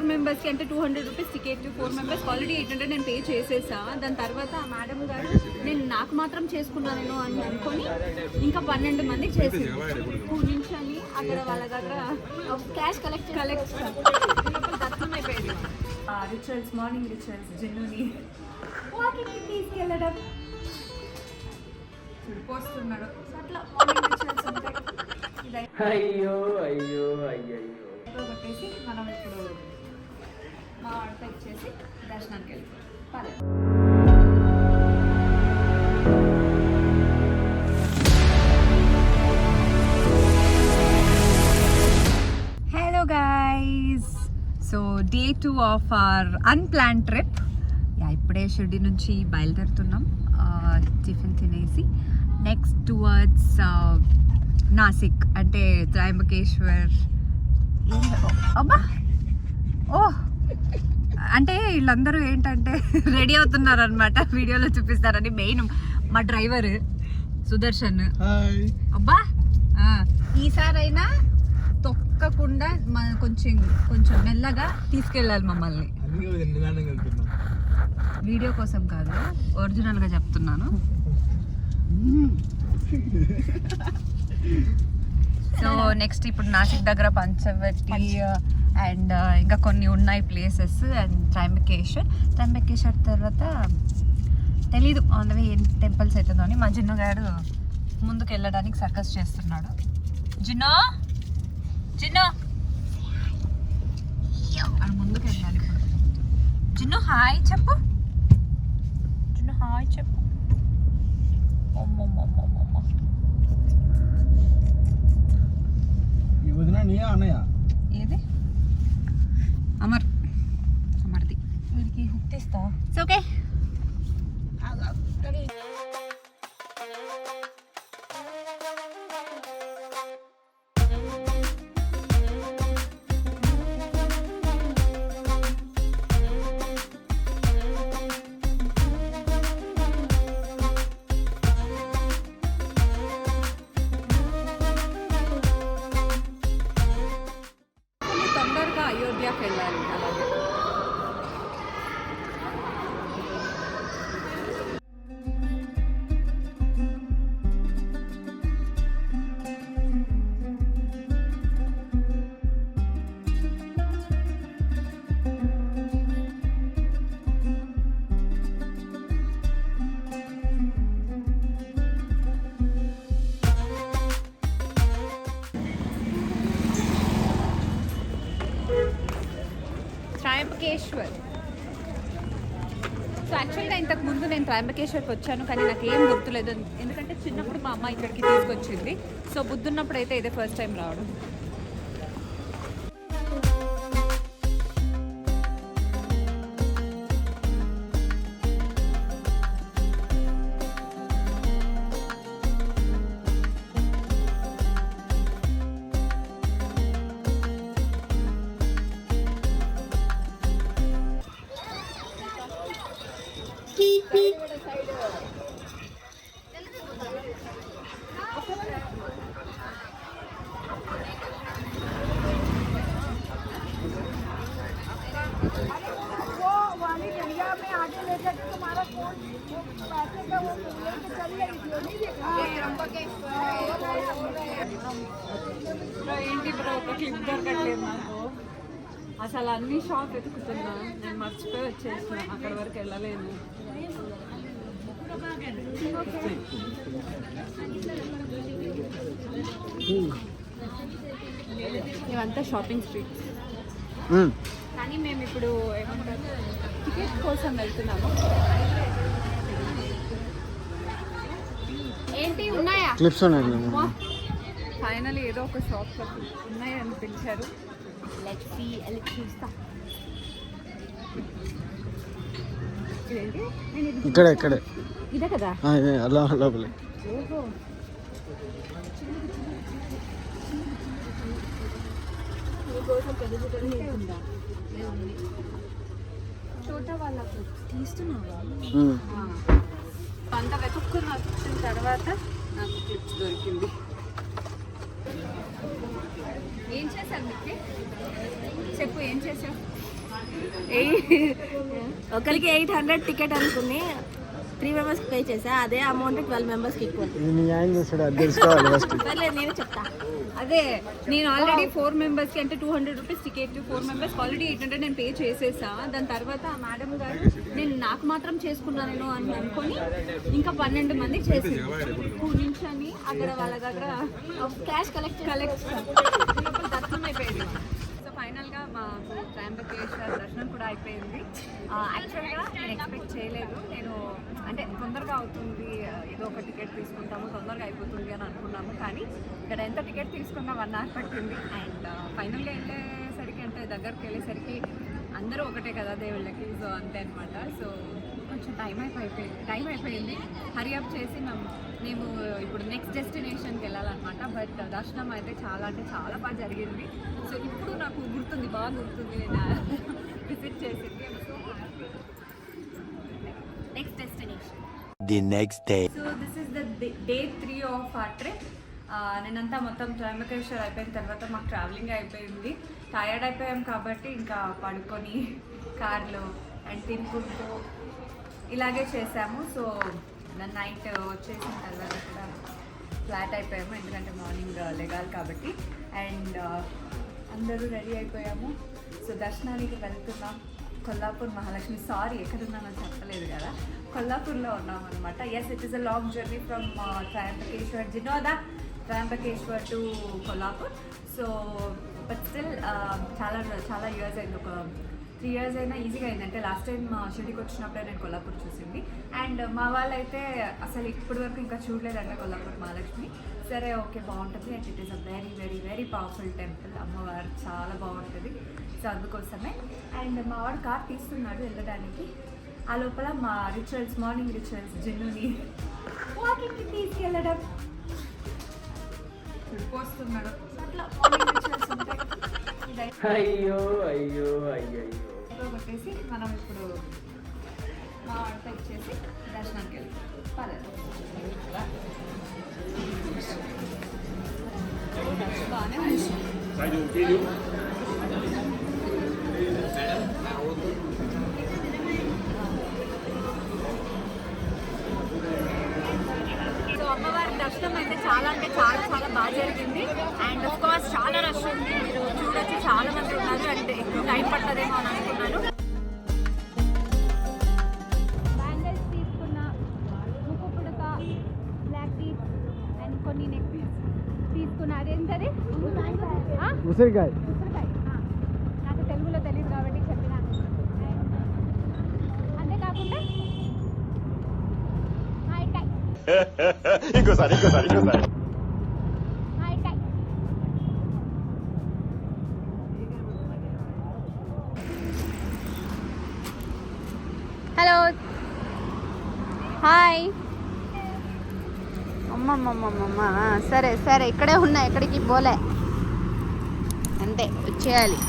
4 మెంబర్స్కి అంటే 200 rupees ticket. 4 మెంబర్స్కి ఆల్రెడీ 800 నేను పే చేసేసా. దాని తర్వాత ఆ మేడం గారు నేను నాకు మాత్రం చేసుకున్నాను అని అనుకొని ఇంకా 12 మందికి చేసి నిమిషాన్ని అక్కడ వాళ్ళ దగ్గర క్యాష్ కలెక్ట్ దర్శనం అయిపోయింది. రిచువల్స్, మార్నింగ్ రిచువల్స్, జిన్నుని వాకింగ్కి తీసుకెళ్ళడం చూడిపోస్తున్నాడు. అట్లా మార్నింగ్ రిచువల్స్ ఉంటాయి. అయ్యో అయ్యో అయ్యో కొట్టేసి మనం ఇప్పుడు మా వాడితో ఇచ్చేసి దర్శనానికి వెళ్ళిపోతాం. Hello guys, so day 2 of our unplanned trip. ఇప్పుడే షిర్డీ నుంచి బయలుదేరుతున్నాం. టిఫిన్ తినేసి నెక్స్ట్ టువర్డ్స్ నాసిక్ అంటే త్రయంబకేశ్వర్. అబ్బా అంటే వీళ్ళందరూ ఏంటంటే రెడీ అవుతున్నారు అనమాట, వీడియోలో చూపిస్తారని. మెయిన్ మా డ్రైవర్ సుదర్శన్. అబ్బా ఈసారైనా తొక్కకుండా కొంచెం మెల్లగా తీసుకెళ్ళాలి మమ్మల్ని. వీడియో కోసం కాదు, ఒరిజినల్గా చెప్తున్నాను. సో నెక్స్ట్ ఇప్పుడు నాసిక్ దగ్గర పంచవటి అండ్ ఇంకా కొన్ని ఉన్నాయి ప్లేసెస్. అండ్ త్రయంబకేశ్వర్ తర్వాత తెలీదు ఆన్ ద వే ఏం టెంపుల్స్ అవుతుందో అని. మా జిన్ను గారు ముందుకు వెళ్ళడానికి సర్కస్ చేస్తున్నాడు. జిన్నో అది ముందుకు వెళ్ళాలి ఇప్పుడు. జిన్ను హాయ్ చెప్పు. ఏది అమర్ది వీడికి హుక్ తీస్తా. ఓకే అయోధ్యకి వెళ్ళాలి. అలాగే త్రయంబకేశ్వర్. సో యాక్చువల్గా ఇంతకు ముందు నేను త్రయంబకేశ్వర్కి వచ్చాను, కానీ నాకు ఏం గుర్తులేదు. ఎందుకంటే చిన్నప్పుడు మా అమ్మ ఇక్కడికి తీసుకొచ్చింది. సో బుద్ధున్నప్పుడు అయితే ఇదే ఫస్ట్ టైం రావడం. ఏంటి బ్రో ఒక క్లిప్ దొరకట్లేదు నాకు. అసలు అన్ని షాప్ వెతుకుతున్నా, నేను మర్చిపోయి వచ్చేసిన, అక్కడ వరకు వెళ్ళలేను. ఇవంతా షాపింగ్ స్ట్రీట్స్. కానీ మేము ఇప్పుడు ఏమంటారు టికెట్ కోసం వెళ్తున్నాము. ఏంటి ఉన్నాయా క్లిప్స్? ఫైనల్లీ ఏదో ఒక షాప్ ఉన్నాయి అని పిలిచారు. చూస్తా ఇక్కడే ఇదే కదా. లోపలే చోట వాళ్ళకు తీస్తున్నావా? అంత వెతుక్కుని వచ్చిన తర్వాత నాకు క్లిప్స్ దొరికింది. ఏం చేశావు మీకు? చెప్పు, ఏం చేసావు? ఒకరికి 800 టికెట్ అనుకుని 3 మెంబర్స్కి పే చేసా. అదే అమౌంట్ 12 మెంబర్స్కి ఈక్వల్. ఇది నీ న్యాయం చేస్తాడు, అది తెలుసుకోవాలి ఫస్ట్. పర్లేదు, నేనే చెప్తా. అదే నేను ఆల్రెడీ 4 మెంబర్స్కి అంటే 200 రూపీస్ టికెట్, 4 మెంబర్స్కి ఆల్రెడీ 800 నేను పే చేసేసా. దాని తర్వాత ఆ మేడం గారు నేను నాకు మాత్రం చేసుకున్నాను అని అనుకొని ఇంకా 12 మందికి చేసింది. కూర్చొని అక్కడ వాళ్ళ దగ్గర క్యాష్ కలెక్ట్ దర్శనం అయిపోయింది. సో ఫైనల్గా మాకు త్రయంబకేశ్వర దర్శనం కూడా అయిపోయింది. యాక్చువల్గా నేను ఎక్స్పెక్ట్ చేయలేదు. నేను అంటే తొందరగా అవుతుంది, ఏదో ఒక టికెట్ తీసుకుంటాము, తొందరగా అయిపోతుంది అని అనుకున్నాము. కానీ ఇక్కడ ఎంత టికెట్ తీసుకున్నా 1 hour పట్టింది. అండ్ ఫైనల్గా వెళ్ళేసరికి అంటే దగ్గరికి వెళ్ళేసరికి అందరూ ఒకటే కదా దేవుళ్ళకి, సో అంతే అనమాట. సో కొంచెం టైం అయిపోయింది. హరి అప్ చేసి మేము ఇప్పుడు నెక్స్ట్ డెస్టినేషన్కి వెళ్ళాలన్నమాట. బట్ దర్శనం అయితే చాలా అంటే చాలా బాగా జరిగింది. సో ఇప్పుడు నాకు బాగా గుర్తుంది నేను విజిట్ చేసింది. So next destination The next day. So this is the day 3 of our trip. నేనంతా మొత్తం త్రయంబకేశ్వర్ అయిపోయిన తర్వాత మాకు ట్రావెలింగ్ అయిపోయింది. టయర్డ్ అయిపోయాం కాబట్టి ఇంకా పడుకొని కార్లో అండ్ తినుకుంటూ ఇలాగే చేసాము. సో నైట్ వచ్చేసిన తర్వాత కూడా ఫ్లాట్ అయిపోయాము, ఎందుకంటే మార్నింగ్ లెగాలి కాబట్టి. అండ్ అందరూ రెడీ అయిపోయాము. సో దర్శనానికి వెళ్తున్నాం. కొల్లాపూర్ మహాలక్ష్మి, సారీ ఎక్కడున్నానో చెప్పలేదు కదా, కొల్లాపూర్లో ఉన్నాం అనమాట. Yes, it is a long journey from Trimbakeshwar to Kolhapur. So but still చాలా ఇయర్స్ అయింది, ఒక 3 years అయినా ఈజీగా అయింది. అంటే లాస్ట్ టైం షిరిడికి వచ్చినప్పుడే నేను కొల్లాపూర్ చూసింది. అండ్ మా వాళ్ళైతే అసలు ఇప్పటి వరకు ఇంకా చూడలేదంటే కొల్లాపూర్ మహాలక్ష్మి. సరే, ఓకే, బాగుంటుంది. And it is a very very very powerful temple. అమ్మవారు చాలా బాగుంటుంది. సో అందుకోసమే. అండ్ మా వాడు కార్ తీస్తున్నాడు వెళ్ళడానికి. ఆ లోపల మా మార్నింగ్ రిచువల్స్ జిన్నుని వాకింగ్కి తీసుకెళ్ళడం పోస్తున్నాడు. అట్లా మార్నింగ్ రిచువల్స్ ఉంటాయి. అయ్యో అయ్యో అయ్యో కొట్టేసి మనం ఇప్పుడు మా వంట ఇచ్చేసి దర్శనానికి వెళ్తాం. పర్లేదు, బాగానే మంచి. సో అమ్మవారి దర్శనం అయితే చాలా అంటే చాలా బాగా జరిగింది. అండ్ ఆఫ్ కోర్స్ చాలా రష్ ఉంది, మీరు చూడొచ్చు, చాలా మంది ఉన్నారు. అండ్ ఎక్కువ టైం పట్టదేమో అని అనుకున్నాను. బ్యాంగిల్స్ తీసుకున్న, ముక్కు పుడక, బ్లాక్ టీత్ అండ్ కొన్ని నెక్ పీస్ తీసుకున్నా. అదేంటది? ఉసిరికాయ. నాకు తెలుగులో తెలియదు కాబట్టి చెప్పిన. అంతేకాకుండా ఇంకోసారి హలో, హాయ్. అమ్మమ్మమ్మమ్మ, సరే ఇక్కడే ఉన్నా, ఎక్కడికి పోలే, అంతే వచ్చేయాలి.